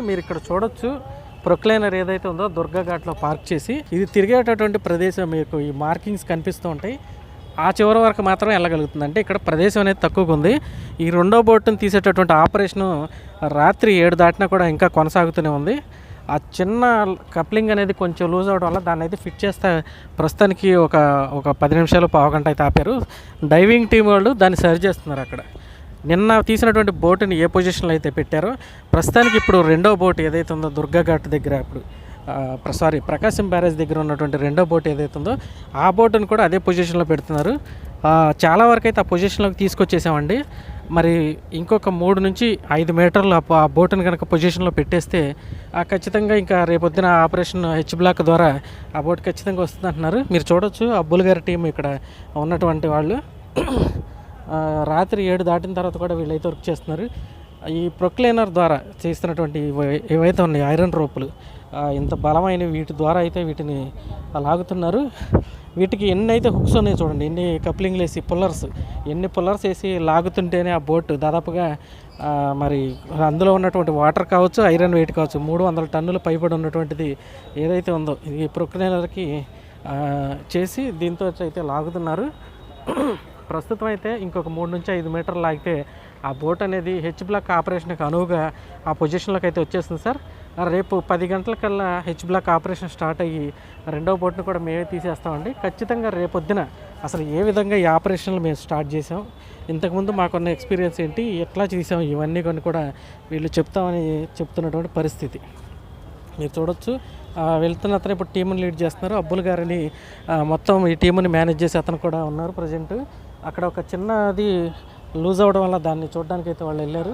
మీరు ఇక్కడ చూడొచ్చు ప్రొక్లైనర్ ఏదైతే ఉందో దుర్గా ఘాట్లో పార్క్ చేసి ఇది తిరిగేటటువంటి ప్రదేశం మీకు ఈ మార్కింగ్స్ కనిపిస్తూ ఉంటాయి. ఆ చివరి వరకు మాత్రం వెళ్ళగలుగుతుంది. అంటే ఇక్కడ ప్రదేశం అనేది తక్కువగా ఉంది. ఈ రెండో బోటును తీసేటటువంటి ఆపరేషను రాత్రి 7 దాటినా కూడా ఇంకా కొనసాగుతూనే ఉంది. ఆ చిన్న కప్లింగ్ అనేది కొంచెం లూజ్ అవడం వల్ల దాన్ని అయితే ఫిట్ చేస్తే ప్రస్తుతానికి ఒక 10 నిమిషాలు పావుగంట అయితే ఆపారు. డైవింగ్ టీం వాళ్ళు దాన్ని సరి చేస్తున్నారు. అక్కడ నిన్న తీసినటువంటి బోటుని ఏ పొజిషన్లో అయితే పెట్టారో ప్రస్తుతానికి ఇప్పుడు రెండో బోట్ ఏదైతే ఉందో దుర్గా ఘాట్ దగ్గర ఇప్పుడు ప్రకాశం బ్యారేజ్ దగ్గర ఉన్నటువంటి రెండో బోట్ ఏదైతే ఉందో ఆ బోటును కూడా అదే పొజిషన్లో పెడుతున్నారు. చాలా వరకు అయితే ఆ పొజిషన్లోకి తీసుకొచ్చేసామండి. మరి ఇంకొక 3 నుంచి 5 మీటర్లు ఆ బోటును కనుక పొజిషన్లో పెట్టేస్తే ఖచ్చితంగా ఇంకా రేపొద్దున ఆపరేషన్ హెచ్ బ్లాక్ ద్వారా ఆ బోట్ ఖచ్చితంగా వస్తుంది అంటున్నారు. మీరు చూడొచ్చు అబ్బుల్ గారి టీం ఇక్కడ ఉన్నటువంటి వాళ్ళు రాత్రి 7 దాటిన తర్వాత కూడా వీళ్ళైతే వర్క్ చేస్తున్నారు. ఈ ప్రొక్లైనర్ ద్వారా చేస్తున్నటువంటి ఏవైతే ఉన్నాయి ఐరన్ రోపులు ఇంత బలమైన వీటి ద్వారా అయితే వీటిని లాగుతున్నారు. వీటికి ఎన్ని అయితే హుక్స్ ఉన్నాయో చూడండి, ఎన్ని కప్లింగ్లు వేసి ఎన్ని పుల్లర్స్ వేసి లాగుతుంటేనే ఆ బోట్ దాదాపుగా మరి అందులో ఉన్నటువంటి వాటర్ కావచ్చు, ఐరన్ వెయిట్ కావచ్చు 300 టన్నులు పైబడి ఉన్నటువంటిది ఏదైతే ఉందో ఇది ప్రొక్లైనర్కి చేసి దీంతో అయితే లాగుతున్నారు. ప్రస్తుతం అయితే ఇంకొక 3 నుంచి 5 మీటర్లు లాగితే ఆ బోట్ అనేది హెచ్ బ్లాక్ ఆపరేషన్కి అనువుగా ఆ పొజిషన్లోకి అయితే వచ్చేస్తుంది సార్. రేపు 10 గంటలకల్లా హెచ్ బ్లాక్ ఆపరేషన్ స్టార్ట్ అయ్యి రెండో బోట్ను కూడా మేమే తీసేస్తామండి. ఖచ్చితంగా రేపొద్దున అసలు ఏ విధంగా ఈ ఆపరేషన్లు మేము స్టార్ట్ చేసాం, ఇంతకుముందు మాకున్న ఎక్స్పీరియన్స్ ఏంటి, ఎట్లా చేసాం, ఇవన్నీ కొన్ని కూడా వీళ్ళు చెప్తున్నటువంటి పరిస్థితి మీరు చూడొచ్చు. వెళ్తున్న అతను ఇప్పుడు టీముని లీడ్ చేస్తున్నారు. అబ్బుల్ గారిని మొత్తం ఈ టీముని మేనేజ్ చేసి అతను కూడా ఉన్నారు ప్రజెంట్. అక్కడ ఒక చిన్నది లూజ్ అవ్వడం వల్ల దాన్ని చూడడానికి అయితే వాళ్ళు వెళ్ళారు.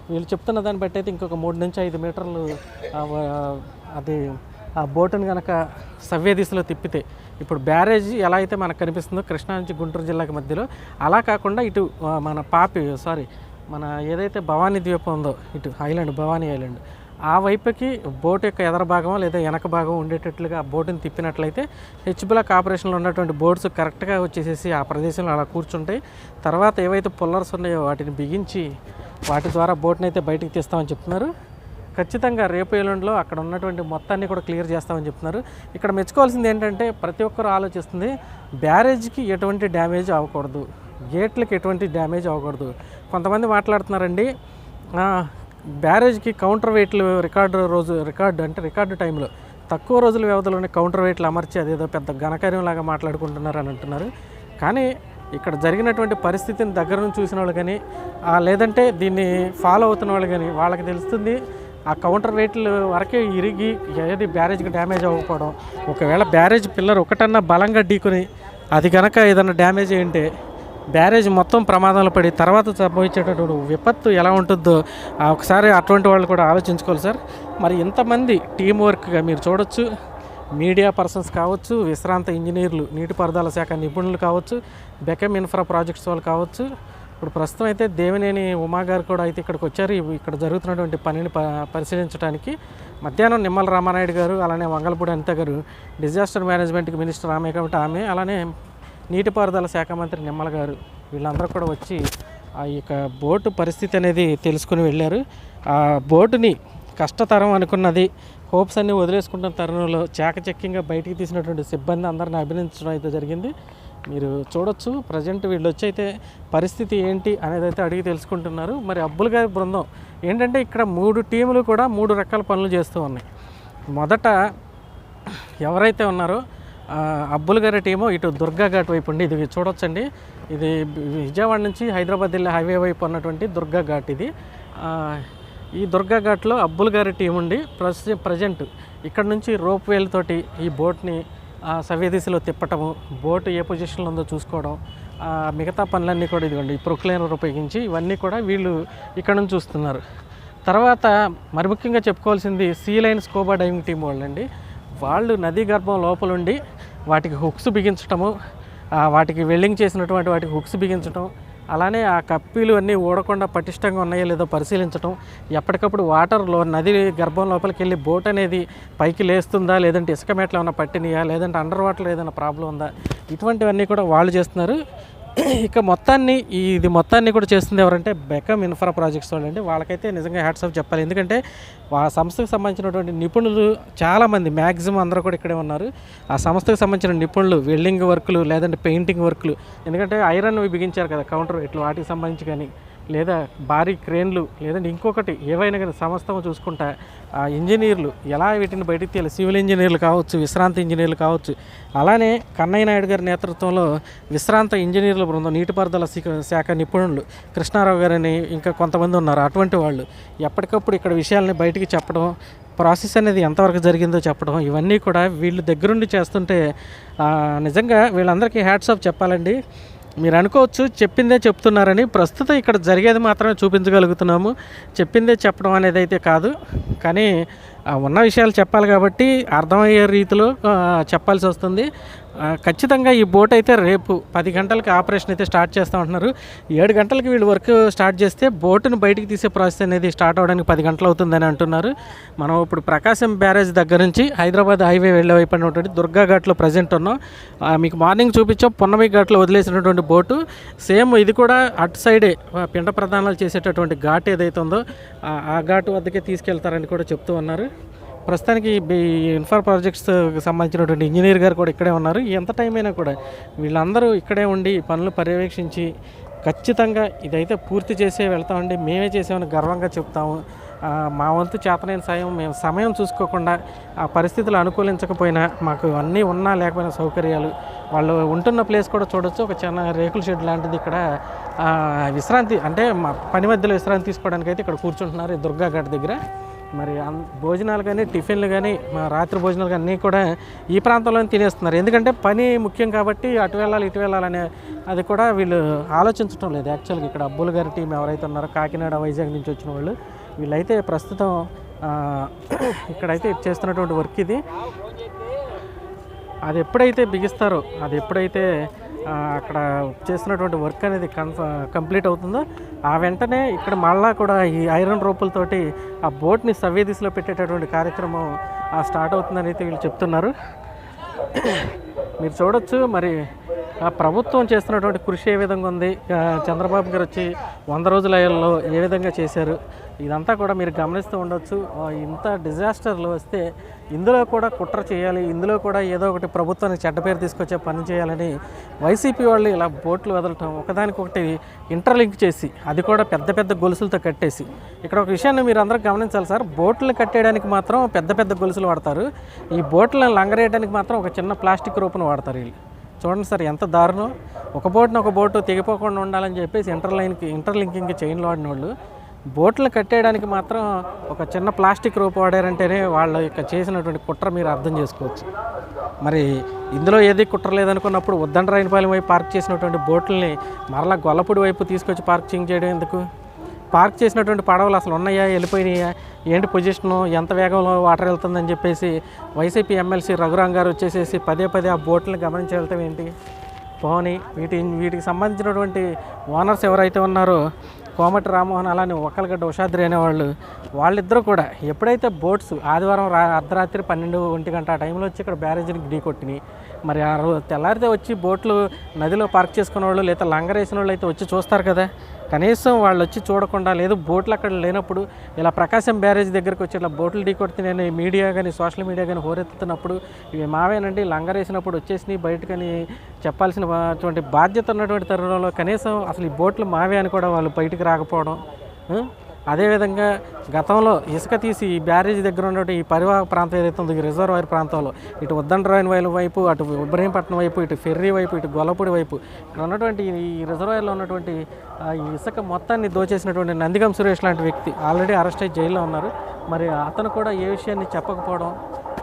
వీళ్ళు చెప్తున్న దాన్ని బట్టి అయితే ఇంకొక 3 నుంచి 5 మీటర్లు అది ఆ బోటుని కనుక సవ్య దిశలో తిప్పితే ఇప్పుడు బ్యారేజ్ ఎలా అయితే మనకు కనిపిస్తుందో కృష్ణా నుంచి గుంటూరు జిల్లాకి మధ్యలో అలా కాకుండా ఇటు మన ఏదైతే భవానీ ద్వీపం ఉందో ఇటు భవానీ ఐలాండ్ ఆ వైపుకి బోట్ యొక్క ఎదర భాగం లేదా వెనక భాగం ఉండేటట్లుగా ఆ బోటుని తిప్పినట్లయితే హెచ్ బ్లాక్ ఆపరేషన్లో ఉన్నటువంటి బోట్స్ కరెక్ట్గా వచ్చేసేసి ఆ ప్రదేశంలో అలా కూర్చుంటాయి. తర్వాత ఏవైతే పుల్లర్స్ ఉన్నాయో వాటిని బిగించి వాటి ద్వారా బోట్ని అయితే బయటికి తీస్తామని చెప్తున్నారు. ఖచ్చితంగా రేపు ఎల్లుండిలో అక్కడ ఉన్నటువంటి మొత్తాన్ని కూడా క్లియర్ చేస్తామని చెప్తున్నారు. ఇక్కడ మెచ్చుకోవాల్సింది ఏంటంటే ప్రతి ఒక్కరు ఆలోచిస్తుంది బ్యారేజ్కి ఎటువంటి డ్యామేజ్ అవ్వకూడదు, గేట్లకి ఎటువంటి డ్యామేజ్ అవ్వకూడదు. కొంతమంది మాట్లాడుతున్నారండి బ్యారేజ్కి కౌంటర్ వెయిట్లు రికార్డు టైంలో తక్కువ రోజుల వ్యవధిలోనే కౌంటర్ వెయిట్లు అమర్చి అదేదో పెద్ద ఘనకార్యంలాగా మాట్లాడుకుంటున్నారు అని అంటున్నారు. కానీ ఇక్కడ జరిగినటువంటి పరిస్థితిని దగ్గర నుంచి చూసిన వాళ్ళు కానీ లేదంటే దీన్ని ఫాలో అవుతున్న వాళ్ళు కానీ వాళ్ళకి తెలుస్తుంది ఆ కౌంటర్ వెయిట్లు వరకే ఇరిగి ఏది బ్యారేజ్కి డ్యామేజ్ అవ్వకపోవడం. ఒకవేళ బ్యారేజ్ పిల్లర్ ఒకటన్నా బలంగా ఢీకొని అది కనుక ఏదైనా డ్యామేజ్ అయ్యింటే బ్యారేజ్ మొత్తం ప్రమాదంలో పడి తర్వాత సంభవించేటటువంటి విపత్తు ఎలా ఉంటుందో ఒకసారి అటువంటి వాళ్ళు కూడా ఆలోచించుకోవాలి సార్. మరి ఇంతమంది టీం వర్క్గా మీరు చూడొచ్చు, మీడియా పర్సన్స్ కావచ్చు, విశ్రాంత ఇంజనీర్లు, నీటిపారుదల శాఖ నిపుణులు కావచ్చు, బెకమ్ ఇన్ఫ్రా ప్రాజెక్ట్స్ వాళ్ళు కావచ్చు. ఇప్పుడు ప్రస్తుతం అయితే దేవినేని ఉమా గారు కూడా అయితే ఇక్కడికి వచ్చారు ఇక్కడ జరుగుతున్నటువంటి పనిని పరిశీలించడానికి. మధ్యాహ్నం నిమ్మల రామానాయుడు గారు అలానే వంగలపూడి అనిత గారు డిజాస్టర్ మేనేజ్మెంట్కి మినిస్టర్ ఆమె కాబట్టి ఆమె అలానే నీటిపారుదల శాఖ మంత్రి నిమ్మల గారు వీళ్ళందరూ కూడా వచ్చి ఆ యొక్క బోటు పరిస్థితి అనేది తెలుసుకుని వెళ్ళారు. ఆ బోటుని కష్టతరం అనుకున్నది హోప్స్ అన్నీ వదిలేసుకుంటున్న తరుణంలో చాకచక్యంగా బయటికి తీసినటువంటి సిబ్బంది అందరిని అభినందించడం అయితే జరిగింది. మీరు చూడొచ్చు ప్రజెంట్ వీళ్ళు వచ్చి అయితే పరిస్థితి ఏంటి అనేది అయితే అడిగి తెలుసుకుంటున్నారు. మరి అబ్బుల్ గారి బృందం ఏంటంటే ఇక్కడ 3 టీములు కూడా 3 రకాల పనులు చేస్తూ ఉన్నాయి. మొదట ఎవరైతే ఉన్నారో అబ్బుల్ గారి టీము ఇటు దుర్గా ఘాట్ వైపు ఉండి ఇది చూడొచ్చండి. ఇది విజయవాడ నుంచి హైదరాబాద్ వెళ్ళే హైవే వైపు ఉన్నటువంటి దుర్గా ఘాట్ ఇది. ఈ దుర్గా ఘాట్లో అబ్బుల్ గారి టీం ఉండి ప్రజెంట్ ఇక్కడ నుంచి రోప్ వేల్ తోటి ఈ బోట్ని సవ్య దిశలో తిప్పటము, బోటు ఏ పొజిషన్లో ఉందో చూసుకోవడం, మిగతా పనులన్నీ కూడా ఇదిగోండి ప్రొక్లైనర్ ఉపయోగించి ఇవన్నీ కూడా వీళ్ళు ఇక్కడ నుంచి చూస్తున్నారు. తర్వాత మరి ముఖ్యంగా చెప్పుకోవాల్సింది sea line scuba diving team వాళ్ళండి. వాళ్ళు నదీ గర్భం లోపలుండి వాటికి హుక్స్ బిగించటము, వాటికి వెల్డింగ్ చేసినటువంటి వాటికి హుక్స్ బిగించటం, అలానే ఆ కప్పీలు అన్నీ ఊడకుండా పటిష్టంగా ఉన్నాయో లేదో పరిశీలించడం, ఎప్పటికప్పుడు వాటర్లో నది గర్భం లోపలికి వెళ్ళి బోట్ అనేది పైకి లేస్తుందా, లేదంటే ఇసుక మేటలు ఏమైనా పట్టినాయా, లేదంటే అండర్ వాటర్ ఏదైనా ప్రాబ్లం ఉందా, ఇటువంటివన్నీ కూడా వాళ్ళు చేస్తున్నారు. ఇక ఇది మొత్తాన్ని కూడా చేస్తుంది ఎవరంటే బెకమ్ ఇన్ఫ్రా ప్రాజెక్ట్స్ వాళ్ళండి. వాళ్ళకైతే నిజంగా హ్యాట్స్ ఆఫ్ చెప్పాలి. ఎందుకంటే ఆ సంస్థకు సంబంధించినటువంటి నిపుణులు చాలామంది మ్యాక్సిమం అందరూ కూడా ఇక్కడే ఉన్నారు. ఆ సంస్థకు సంబంధించిన నిపుణులు వెల్డింగ్ వర్కులు లేదంటే పెయింటింగ్ వర్కులు, ఎందుకంటే ఐరన్ బిగించారు కదా కౌంటర్ ఇట్లా వాటికి సంబంధించి కానీ, లేదా భారీ క్రేన్లు, లేదంటే ఇంకొకటి ఏవైనా కానీ సమస్తము చూసుకుంటా ఆ ఇంజనీర్లు ఎలా వీటిని బయటికి తీయాలి, సివిల్ ఇంజనీర్లు కావచ్చు, విశ్రాంత ఇంజనీర్లు కావచ్చు, అలానే కన్నయ్య నాయుడు గారి నేతృత్వంలో విశ్రాంత ఇంజనీర్ల బృందం, నీటిపారుదల శాఖ నిపుణులు కృష్ణారావు గారని ఇంకా కొంతమంది ఉన్నారు. అటువంటి వాళ్ళు ఎప్పటికప్పుడు ఇక్కడ విషయాలని బయటికి చెప్పడం, ప్రాసెస్ అనేది ఎంతవరకు జరిగిందో చెప్పడం, ఇవన్నీ కూడా వీళ్ళు దగ్గరుండి చేస్తుంటే నిజంగా వీళ్ళందరికీ హ్యాట్స్ ఆఫ్ చెప్పాలండి. మీరు అనుకోవచ్చు చెప్పిందే చెప్తున్నారని, ప్రస్తుతం ఇక్కడ జరిగేది మాత్రమే చూపించగలుగుతున్నాము, చెప్పిందే చెప్పడం అనేది అయితే కాదు. కానీ ఉన్న విషయాలు చెప్పాలి కాబట్టి అర్థమయ్యే రీతిలో చెప్పాల్సి వస్తుంది. ఖచ్చితంగా ఈ బోట్ అయితే రేపు 10 గంటలకి ఆపరేషన్ అయితే స్టార్ట్ చేస్తూ ఉంటున్నారు. 7 గంటలకి వీళ్ళు వర్క్ స్టార్ట్ చేస్తే బోటును బయటికి తీసే ప్రాసెస్ అనేది స్టార్ట్ అవ్వడానికి 10 గంటలు అవుతుందని అంటున్నారు. మనం ఇప్పుడు ప్రకాశం బ్యారేజ్ దగ్గర నుంచి హైదరాబాద్ హైవే వెళ్ళే వైపు ఉన్నటువంటి దుర్గా ఘాట్లో ప్రజెంట్ ఉన్నాం. మీకు మార్నింగ్ చూపించాం పున్నమి ఘాట్లో వదిలేసినటువంటి బోటు, సేమ్ ఇది కూడా అటు సైడే పిండ ప్రదానాలు చేసేటటువంటి ఘాట్ ఏదైతే ఉందో ఆ ఘాటు వద్దకే తీసుకెళ్తారని కూడా చెప్తూ ఉన్నారు. ప్రస్తుతానికి ఇన్ఫ్రా ప్రాజెక్ట్స్ సంబంధించినటువంటి ఇంజనీర్ గారు కూడా ఇక్కడే ఉన్నారు. ఎంత టైం అయినా కూడా వీళ్ళందరూ ఇక్కడే ఉండి పనులు పర్యవేక్షించి ఖచ్చితంగా ఇదైతే పూర్తి చేసే వెళ్తామండి, మేమే చేసామని గర్వంగా చెప్తాము. మా వంతు చేతనైన సాయం మేము సమయం చూసుకోకుండా ఆ పరిస్థితులు అనుకూలించకపోయినా మాకు అన్నీ ఉన్నా లేకపోయినా సౌకర్యాలు వాళ్ళు ఉంటున్న ప్లేస్ కూడా చూడొచ్చు. ఒక చిన్న రేకుల షెడ్ లాంటిది ఇక్కడ విశ్రాంతి, అంటే మా పని మధ్యలో విశ్రాంతి తీసుకోవడానికి అయితే ఇక్కడ కూర్చుంటున్నారు దుర్గా ఘాట్ దగ్గర. మరి భోజనాలు కానీ టిఫిన్లు కానీ రాత్రి భోజనాలు కానీ అన్నీ కూడా ఈ ప్రాంతంలోనే తినేస్తున్నారు. ఎందుకంటే పని ముఖ్యం కాబట్టి అటు వెళ్ళాలి ఇటు వెళ్ళాలనే అది కూడా వీళ్ళు ఆలోచించడం లేదు. యాక్చువల్గా ఇక్కడ అబ్బుల్ గారి టీం ఎవరైతే ఉన్నారో కాకినాడ వైజాగ్ నుంచి వచ్చిన వాళ్ళు, వీళ్ళైతే ప్రస్తుతం ఇక్కడైతే చేస్తున్నటువంటి వర్క్ ఇది. అది ఎప్పుడైతే బిగిస్తారో, అది ఎప్పుడైతే అక్కడ చేస్తున్నటువంటి వర్క్ అనేది కంప్లీట్ అవుతుందో ఆ వెంటనే ఇక్కడ మళ్ళా కూడా ఈ ఐరన్ రోపులతోటి ఆ బోట్ని సవ్య దిశలో పెట్టేటటువంటి కార్యక్రమం స్టార్ట్ అవుతుందని అయితే వీళ్ళు చెప్తున్నారు. మీరు చూడొచ్చు మరి ఆ ప్రభుత్వం చేస్తున్నటువంటి కృషి ఏ విధంగా ఉంది. చంద్రబాబు గారు వచ్చి 100 రోజులలో ఏ విధంగా చేశారు, ఇదంతా కూడా మీరు గమనిస్తూ ఉండొచ్చు. ఇంత డిజాస్టర్లు వస్తే ఇందులో కూడా కుట్ర చేయాలి, ఇందులో కూడా ఏదో ఒకటి ప్రభుత్వానికి చెడ్డ పేరు తీసుకొచ్చే పని చేయాలని వైసీపీ వాళ్ళు ఇలా బోట్లు వదలటం, ఒకదానికొకటి ఇంటర్లింక్ చేసి అది కూడా పెద్ద పెద్ద గొలుసులతో కట్టేసి. ఇక్కడ ఒక విషయాన్ని మీరు అందరూ గమనించాలి సార్, బోట్లు కట్టేయడానికి మాత్రం పెద్ద పెద్ద గొలుసులు వాడతారు, ఈ బోట్లను లంగరేయడానికి మాత్రం ఒక చిన్న ప్లాస్టిక్ రూపును వాడతారు వీళ్ళు. చూడండి సార్ ఎంత దారుణం. ఒక బోటు తెగిపోకుండా ఉండాలని చెప్పేసి ఇంటర్లింకింగ్ చైన్లు వాడిన వాళ్ళు బోట్లు కట్టేయడానికి మాత్రం ఒక చిన్న ప్లాస్టిక్ రూపు వాడారంటేనే వాళ్ళు ఇక చేసినటువంటి కుట్ర మీరు అర్థం చేసుకోవచ్చు. మరి ఇందులో ఏది కుట్ర లేదనుకున్నప్పుడు ఉద్దండరాయనపాలెం వైపు పార్క్ చేసినటువంటి బోట్లని మరలా గొల్లపూడి వైపు తీసుకొచ్చి పార్కింగ్ చేయడం ఎందుకు? పార్క్ చేసినటువంటి పడవలు అసలు ఉన్నాయా, వెళ్ళిపోయినాయా, ఏంటి పొజిషను, ఎంత వేగంలో వాటర్ వెళ్తుందని చెప్పేసి వైసీపీ ఎమ్మెల్సీ రఘురాం గారు వచ్చేసేసి పదే ఆ బోట్లను గమనించి వెళ్తాం ఏంటి? పోనీ వీటికి సంబంధించినటువంటి ఓనర్స్ ఎవరైతే ఉన్నారో కోమటి రామ్మోహన్ అలానే ఒక్కలగడ్డ ఉషాద్రి అనేవాళ్ళు, వాళ్ళిద్దరూ కూడా ఎప్పుడైతే బోట్స్ ఆదివారం అర్ధరాత్రి 12-1 గంట ఆ టైంలో వచ్చి ఇక్కడ బ్యారేజీని ఢీ కొట్టినాయి, మరి ఆ రోజు తెల్లారితే వచ్చి బోట్లు నదిలో పార్క్ చేసుకునే వాళ్ళు లేదా లంగరేసిన వాళ్ళు అయితే వచ్చి చూస్తారు కదా, కనీసం వాళ్ళు వచ్చి చూడకుండా, లేదు బోట్లు అక్కడ లేనప్పుడు ఇలా ప్రకాశం బ్యారేజ్ దగ్గరికి వచ్చి ఇట్లా బోట్లు ఢీ కొడుతున్నాయని మీడియా కానీ సోషల్ మీడియా కానీ హోరెత్తుతున్నప్పుడు ఇవి మావేనండి లంగరేసినప్పుడు వచ్చేసి బయటకని చెప్పాల్సిన అటువంటి బాధ్యత ఉన్నటువంటి తరుణంలో కనీసం అసలు ఈ బోట్లు మావే అని కూడా వాళ్ళు బయటకు రాకపోవడం. అదేవిధంగా గతంలో ఇసుక తీసి ఈ బ్యారేజ్ దగ్గర ఉన్నటువంటి ఈ పరివాహక ప్రాంతం ఏదైతే ఉందో ఈ రిజర్వాయర్ ప్రాంతంలో ఇటు ఉద్దండరాయనపాలెం వైపు, అటు ఇబ్రహీంపట్నం వైపు, ఇటు ఫెర్రీ వైపు, ఇటు గొల్లపూడి వైపు ఇక్కడ ఉన్నటువంటి ఈ రిజర్వాయర్లో ఉన్నటువంటి ఈ ఇసుక మొత్తాన్ని దోచేసినటువంటి నందిగం సురేష్ లాంటి వ్యక్తి ఆల్రెడీ అరెస్ట్ అయ్యి జైల్లో ఉన్నారు. మరి అతను కూడా ఏ విషయాన్ని చెప్పకపోవడం,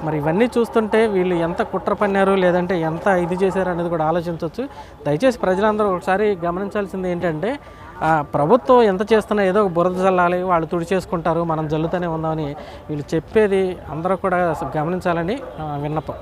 మరి ఇవన్నీ చూస్తుంటే వీళ్ళు ఎంత కుట్ర పన్నారు లేదంటే ఎంత ఇది చేశారు అనేది కూడా ఆలోచించవచ్చు. దయచేసి ప్రజలందరూ ఒకసారి గమనించాల్సింది ఏంటంటే ప్రభుత్వం ఎంత చేస్తున్నా ఏదో ఒక బురద జల్లాలి, వాళ్ళు తుడి చేసుకుంటారు, మనం జల్లుతూనే ఉందామని వీళ్ళు చెప్పేది అందరూ కూడా గమనించాలని విన్నపం.